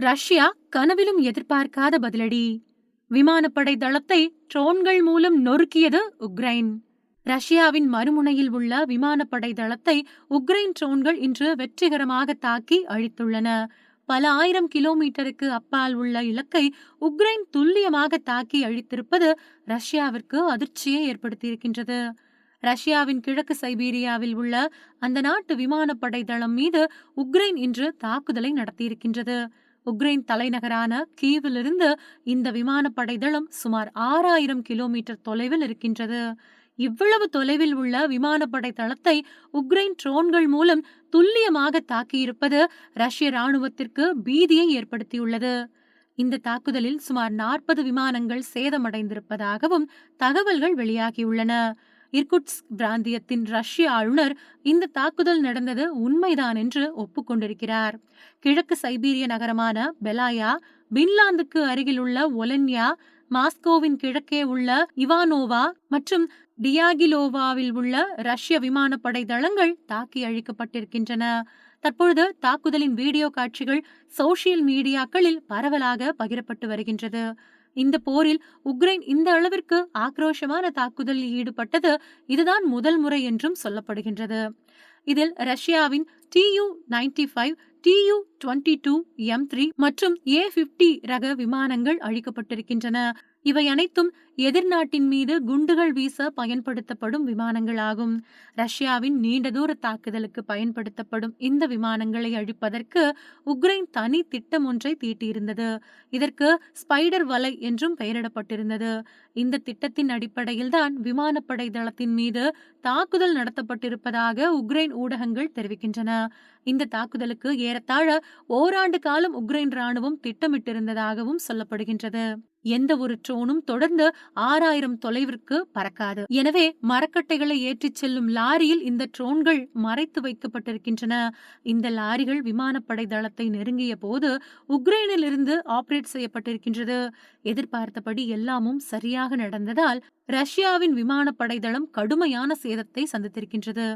Russia கனவிலும் எதிர்பார்க்காத பதிலடி. விமானப்படை தளத்தை ட்ரோன்கள் மூலம் நொறுக்கியது உக்ரைன். ரஷ்யாவின் மறுமுனையில் உள்ள விமானப்படை தளத்தை உக்ரைன் ட்ரோன்கள் இன்று வெற்றிகரமாக தாக்கி அழித்துள்ளன. பல ஆயிரம் கிலோமீட்டருக்கு அப்பால் உள்ள இலக்கை உக்ரைன் துல்லியமாக தாக்கி அழித்திருப்பது ரஷ்யாவிற்கு அதிர்ச்சியை ஏற்படுத்தியிருக்கின்றது. ரஷ்யாவின் கிழக்கு சைபீரியாவில் உள்ள அந்த நாட்டு விமானப்படை தளம் மீது உக்ரைன் இன்று தாக்குதலை நடத்தியிருக்கின்றது. உக்ரைன் தலைநகரான கீவிலிருந்து இந்த விமானப்படை தளம் சுமார் 6000 கிலோமீட்டர் தொலைவில் இருக்கின்றது. இவ்வளவு தொலைவில் உள்ள விமானப்படை தளத்தை உக்ரைன் ட்ரோன்கள் மூலம் துல்லியமாக தாக்கியிருப்பது ரஷ்ய ராணுவத்திற்கு பீதியை ஏற்படுத்தியுள்ளது. இந்த தாக்குதலில் சுமார் 40 விமானங்கள் சேதமடைந்திருப்பதாகவும் தகவல்கள் வெளியாகியுள்ளன. இர்குட்ஸ்க் பிராந்தியத்தின் ரஷ்ய ஆளுநர் இந்த தாக்குதல் நடந்தது உண்மைதான் என்று ஒப்புக்கொண்டிருக்கிறார். கிழக்கு சைபீரிய நகரமான பெலாயா, பின்லாந்துக்கு அருகில் உள்ள ஒலன்யா, மாஸ்கோவின் கிழக்கே உள்ள இவானோவா மற்றும் டியாகிலோவாவில் உள்ள ரஷ்ய விமானப்படை தளங்கள் தாக்கி அழிக்கப்பட்டிருக்கின்றன. தற்பொழுது தாக்குதலின் வீடியோ காட்சிகள் சோசியல் மீடியாக்களில் பரவலாக பகிரப்பட்டு வருகின்றது. இந்த போரில் உக்ரைன் இந்த அளவிற்கு ஆக்ரோஷமான தாக்குதலில் ஈடுபட்டது இதுதான் முதல் முறை என்றும் சொல்லப்படுகின்றது. இதில் ரஷ்யாவின் Tu-95, Tu-22, M3 மற்றும் A-50 ரக விமானங்கள் அழிக்கப்பட்டிருக்கின்றன. இவை அனைத்தும் எதிர்நாட்டின் மீது குண்டுகள் வீச பயன்படுத்தப்படும் விமானங்களாகும். ரஷ்யாவின் நீண்ட தூர தாக்குதலுக்கு பயன்படுத்தப்படும் இந்த விமானங்களை அழிப்பதற்கு உக்ரைன் தனி திட்டம் ஒன்றை தீட்டியிருந்தது. இதற்கு ஸ்பைடர் வலை என்றும் பெயரிடப்பட்டிருந்தது. இந்த திட்டத்தின் அடிப்படையில்தான் விமானப்படை தளத்தின் மீது தாக்குதல் நடத்தப்பட்டிருப்பதாக உக்ரைன் ஊடகங்கள் தெரிவிக்கின்றன. இந்த தாக்குதலுக்கு ஏறத்தாழ ஓராண்டு காலம் உக்ரைன் ராணுவம் திட்டமிட்டிருந்ததாகவும் சொல்லப்படுகின்றது. எந்த ஒரு ட்ரோனும் தொடர்ந்து 6000 தொலைவிற்கு பறக்காது. எனவே மரக்கட்டைகளை ஏற்றிச் செல்லும் லாரியில் இந்த ட்ரோன்கள் மறைத்து வைக்கப்பட்டிருக்கின்றன. இந்த லாரிகள் விமானப்படை தளத்தை நெருங்கிய போது உக்ரைனில் இருந்து ஆபரேட் செய்யப்பட்டிருக்கின்றது. எதிர்பார்த்தபடி எல்லாமும் சரியாக நடந்ததால் ரஷ்யாவின் விமானப்படை தளம் கடுமையான சேதத்தை சந்தித்திருக்கின்றது.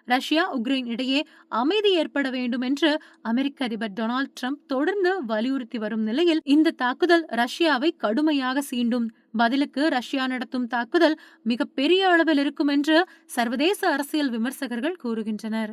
ரஷ்யா உக்ரைன் இடையே அமைதி ஏற்பட வேண்டும் என்று அமெரிக்க அதிபர் டொனால்ட் ட்ரம்ப் தொடர்ந்து வலியுறுத்தி வரும் நிலையில் இந்த தாக்குதல் ரஷ்யாவை கடுமையாக சீண்டும். பதிலுக்கு ரஷ்யா நடத்தும் தாக்குதல் மிக பெரிய அளவில் இருக்கும் என்று சர்வதேச அரசியல் விமர்சகர்கள் கூறுகின்றனர்.